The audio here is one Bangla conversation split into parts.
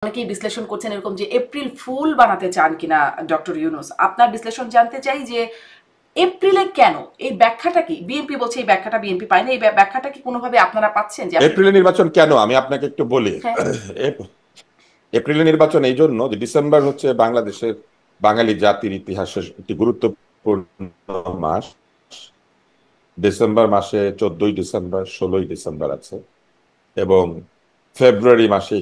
অনেকেই বিশ্লেষণ করছেন এরকম যে এপ্রিল ফুল বানাতে চান কিনা ডক্টর ইউনূস। আপনার বিশ্লেষণ জানতে চাই যে এপ্রিলে কেন, এই ব্যাখ্যাটা কি? বিএনপি বলছে এই ব্যাখ্যাটা বিএনপি পায় না, এই ব্যাখ্যাটা কি কোনোভাবে আপনারা পাচ্ছেন যে আসলে? এপ্রিলে নির্বাচন কেন আমি আপনাকে একটু বলি। হ্যাঁ। এপ্রিলে নির্বাচন এই জন্য যে ডিসেম্বর হচ্ছে বাংলাদেশের বাঙালি জাতির ইতিহাসের একটি গুরুত্বপূর্ণ মাস। ডিসেম্বর মাসে 14ই ডিসেম্বর, 16ই ডিসেম্বর আছে এবং ফেব্রুয়ারি মাসে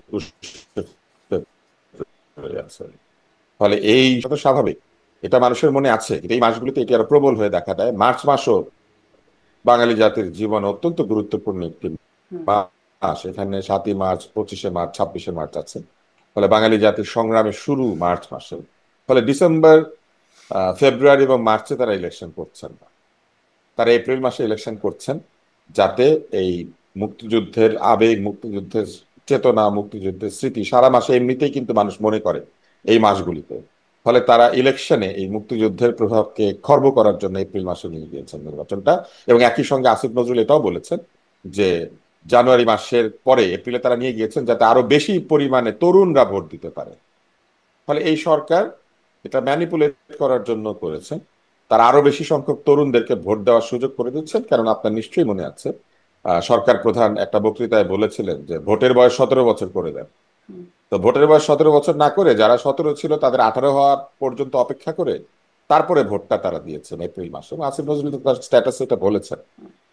21শে ফেব্রুয়ারি আছে। ফলে এই তো স্বাভাবিক, এটা মানুষের মনে আছে। এই মাসগুলিতে এটি আরো প্রবল হয়ে দেখা দেয়। মার্চ মাসও বাঙালি জাতির জীবন অত্যন্ত গুরুত্বপূর্ণ একটি হুম। মাস। এখানে 7ই মার্চ, 25শে মার্চ, 26শে মার্চ আছে। ফলে বাঙালি জাতির সংগ্রামের শুরু মার্চ মাসে। ফলে ডিসেম্বর, ফেব্রুয়ারি এবং মার্চে তারা ইলেকশন করছেন না, তারা এপ্রিল মাসে ইলেকশন করছেন, যাতে এই মুক্তিযুদ্ধের আবেগ, মুক্তিযুদ্ধের চেতনা, মুক্তিযুদ্ধের স্মৃতি সারা মাসে এমনিতেই কিন্তু মানুষ মনে করে এই মাসগুলিতে। ফলে তারা ইলেকশনে এই মুক্তিযুদ্ধের প্রভাবকে খর্ব করার জন্য এপ্রিল মাসে নিয়ে গিয়েছেন নির্বাচনটা। এবং একই সঙ্গে আসিফ নজরুল এটাও বলেছেন যে জানুয়ারি মাসের পরে এপ্রিলে তারা নিয়ে গিয়েছেন যাতে আরো বেশি পরিমাণে তরুণরা ভোট দিতে পারে। ফলে এই সরকার এটা ম্যানিপুলেট করার জন্য করেছে। তারা আরো বেশি সংখ্যক তরুণদেরকে ভোট দেওয়ার সুযোগ করে দিচ্ছেন। কারণ আপনার নিশ্চয়ই মনে আছে, সরকার প্রধান একটা বক্তৃতায় বলেছিলেন যে ভোটের বয়স 17 বছর করে দেন। হুম। তো ভোটের বয়স 17 বছর না করে যারা 17 ছিল তাদের 18 হওয়া পর্যন্ত অপেক্ষা করে তারপরে ভোটটা তারা দিয়েছেন এপ্রিল মাসে। এবং আসিফ নজরুল তার স্ট্যাটাসে এটা বলেছেন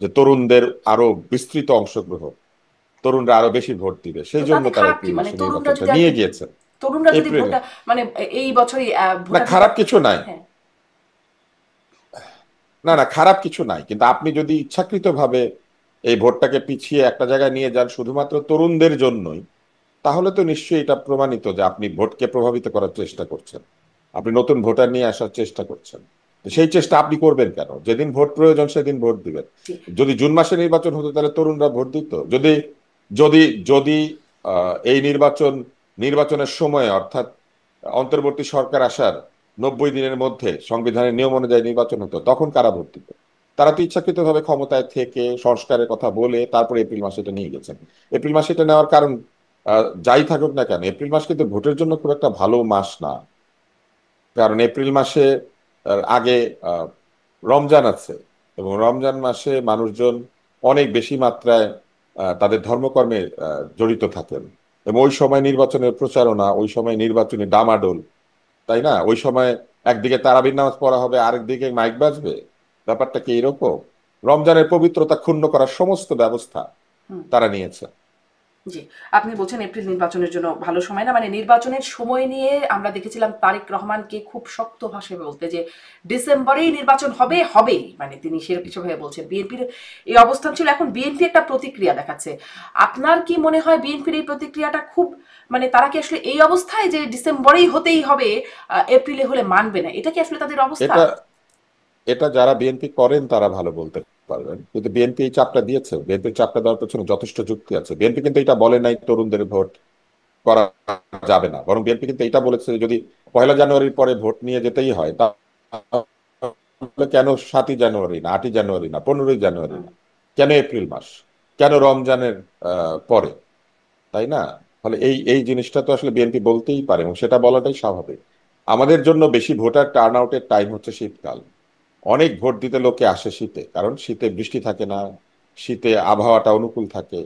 যে তরুণদের আরো বিস্তৃত অংশগ্রহণ, তরুণরা আরো বেশি ভোট দিবে, তো সেই জন্য তাতে তারা খারাপ কি? এপ্রিল মানে মাসে তরুণরা নির্বাচনটা যদি আর নিয়ে কি, গিয়েছেন। তরুণরা যদি এপ্রিলে ভোটটা মানে এই বছরই না, ভোটাধিকার। খারাপ কিছু নাই। হ্যাঁ। না না, খারাপ কিছু নাই, কিন্তু আপনি যদি ইচ্ছাকৃতভাবে এই ভোটটাকে পিছিয়ে একটা জায়গায় নিয়ে যান শুধুমাত্র তরুণদের জন্যই, তাহলে তো নিশ্চয়ই এটা প্রমাণিত যে আপনি ভোটকে প্রভাবিত করার চেষ্টা করছেন, আপনি নতুন ভোটার নিয়ে আসার চেষ্টা করছেন। তো সেই চেষ্টা আপনি করবেন কেন? যেদিন ভোট প্রয়োজন সেদিন ভোট দিবেন। জি। যদি জুন মাসে নির্বাচন হতো তাহলে তরুণরা ভোট দিত। যদি যদি যদি এই নির্বাচনের সময়, অর্থাৎ অন্তর্বর্তী সরকার আসার 90 দিনের মধ্যে সংবিধানের নিয়ম অনুযায়ী নির্বাচন হতো, তখন কারা ভোট দিত? তারা তো ইচ্ছাকৃতভাবে ক্ষমতায় থেকে সংস্কারের কথা বলে তারপরে এপ্রিল মাসে এটা নিয়ে গেছেন। এপ্রিল মাসে এটা নেওয়ার কারণ, যাই থাকুক না কেন, এপ্রিল মাস কিন্তু ভোটের জন্য খুব একটা ভালো মাস না। কারণ এপ্রিল মাসে আগে আহ, রমজান আছে এবং রমজান মাসে মানুষজন অনেক বেশি মাত্রায় তাদের ধর্মকর্মে জড়িত থাকেন। এবং ওই সময় নির্বাচনের প্রচারণা, ওই সময় নির্বাচনী ডামাডোল, তাই না? ওই সময় একদিকে তারাবির নামাজ পড়া হবে, আরেকদিকে মাইক বাজবে। ব্যাপারটা কি এরকম? রমজানের পবিত্রতা ক্ষুণ্ণ করার সমস্ত ব্যবস্থা হুম। তারা নিয়েছে। জি। আপনি বলছেন এপ্রিল নির্বাচনের জন্য ভালো সময় না, মানে নির্বাচনের সময় নিয়ে আমরা দেখেছিলাম তারেক রহমানকে খুব শক্ত ভাষায় বলতে যে ডিসেম্বরেই নির্বাচন হবে, হবেই, মানে তিনি সেভাবে বলছেন। বিএনপির এই অবস্থান ছিল, এখন বিএনপি একটা প্রতিক্রিয়া দেখাচ্ছে। আপনার কি মনে হয় বিএনপির এই প্রতিক্রিয়াটা খুব, মানে তারা কি আসলে এই অবস্থায় যে ডিসেম্বরেই হতেই হবে, এপ্রিলে হলে মানবে না, এটা কি আসলে তাদের অবস্থা? এটা এটা যারা বিএনপি করেন তারা ভালো বলতে পারবেন, কিন্তু বিএনপি এই চাপটা দিয়েছে। বিএনপির চাপটা দেওয়ার পেছনে যথেষ্ট যুক্তি আছে। বিএনপি কিন্তু এটা বলে নাই তরুণদের ভোট করা যাবে না, বরং বিএনপি কিন্তু এটা বলেছে যে যদি 1লা জানুয়ারির পরে ভোট নিয়ে যেতেই হয় তাহলে কেন 7ই জানুয়ারি না, 8ই জানুয়ারি না, 15ই জানুয়ারি হুম। না, কেন এপ্রিল মাস, কেন রমজানের পরে, তাই না? ফলে এই এই জিনিসটা তো আসলে বিএনপি বলতেই পারে এবং সেটা বলাটাই স্বাভাবিক। আমাদের জন্য বেশি ভোটার টার্ন আউটের টাইম হচ্ছে শীতকাল। অনেক ভোট দিতে লোকে আসে শীতে, কারণ শীতে বৃষ্টি থাকে না, শীতে আবহাওয়াটা অনুকূল থাকে।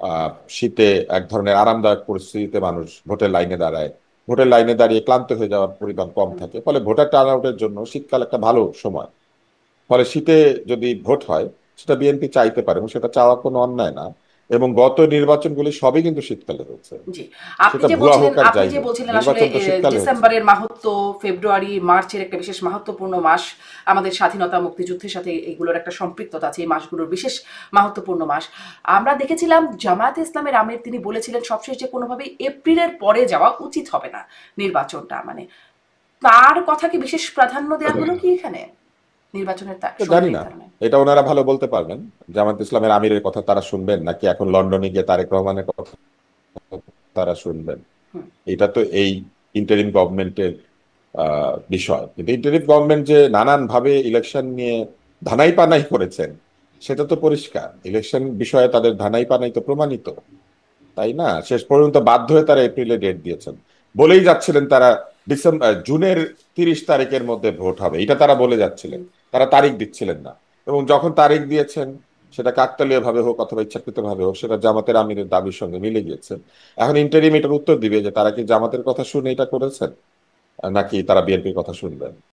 আহ শীতে এক ধরনের আরামদায়ক পরিস্থিতিতে মানুষ ভোটের লাইনে দাঁড়ায়। ভোটের লাইনে দাঁড়িয়ে ক্লান্ত হয়ে যাওয়ার পরিমাণ কম হুম। থাকে, ফলে ভোটার টার্ন আউটের জন্য শীতকাল একটা ভালো সময়। ফলে শীতে যদি ভোট হয় সেটা বিএনপি চাইতে পারে এবং সেটা চাওয়া কোনো অন্যায় না। এবং গত নির্বাচনগুলি সবই কিন্তু শীতকালে হয়েছে। জি। সেটা ভুয়া হোক আর আপনি যাই যে হোক, বলছিলেন আসলে নির্বাচন তো শীতকালে হয়েছে। ডিসেম্বরের মাহাত্ম্য, ফেব্রুয়ারি, মার্চের একটা বিশেষ মাহাত্ম্যপূর্ণ মাস। আমাদের স্বাধীনতা মুক্তিযুদ্ধের সাথে এগুলোর একটা সম্পৃক্ততা আছে, এই মাসগুলোর বিশেষ মাহাত্ম্যপূর্ণ মাস। আমরা দেখেছিলাম জামায়াতে ইসলামের আমির তিনি বলেছিলেন সবশেষ যে কোনোভাবেই এপ্রিলের পরে যাওয়া উচিত হবে না নির্বাচনটা, মানে তার কথাকে বিশেষ প্রাধান্য দেওয়া হলো কি এখানে নির্বাচনের তো সময় জানি না, নির্ধারণে? এটা ওনারা ভালো বলতে পারবেন। জামাত ইসলামের আমিরের কথা তারা শুনবেন নাকি এখন লন্ডনে গিয়ে তারেক রহমানের কথা তারা শুনবেন? হুম। এটা তো এই ইন্টারিম গভর্নমেন্টের বিষয়। কিন্তু ইন্টারিম গভর্নমেন্ট যে নানান ভাবে ইলেকশন নিয়ে ধানাই পানাই করেছেন সেটা তো পরিষ্কার। ইলেকশন বিষয়ে তাদের ধানাই পানাই তো প্রমাণিত। তাই না? শেষ পর্যন্ত বাধ্য হয়ে তারা এপ্রিলে ডেট দিয়েছেন। বলেই যাচ্ছিলেন তারা জুনের 30 তারিখের মধ্যে ভোট হবে, এটা তারা বলে যাচ্ছিলেন। তারা তারিখ দিচ্ছিলেন না। এবং যখন তারিখ দিয়েছেন, সেটা কাকতালীয় ভাবে হোক অথবা ইচ্ছাকৃত ভাবে হোক, সেটা জামাতের আমিরের দাবির সঙ্গে মিলে গিয়েছে। এখন ইন্টারিম এটার উত্তর দিবে যে তারা কি জামাতের কথা শুনে এটা করেছেন, নাকি তারা বিএনপির কথা শুনবেন।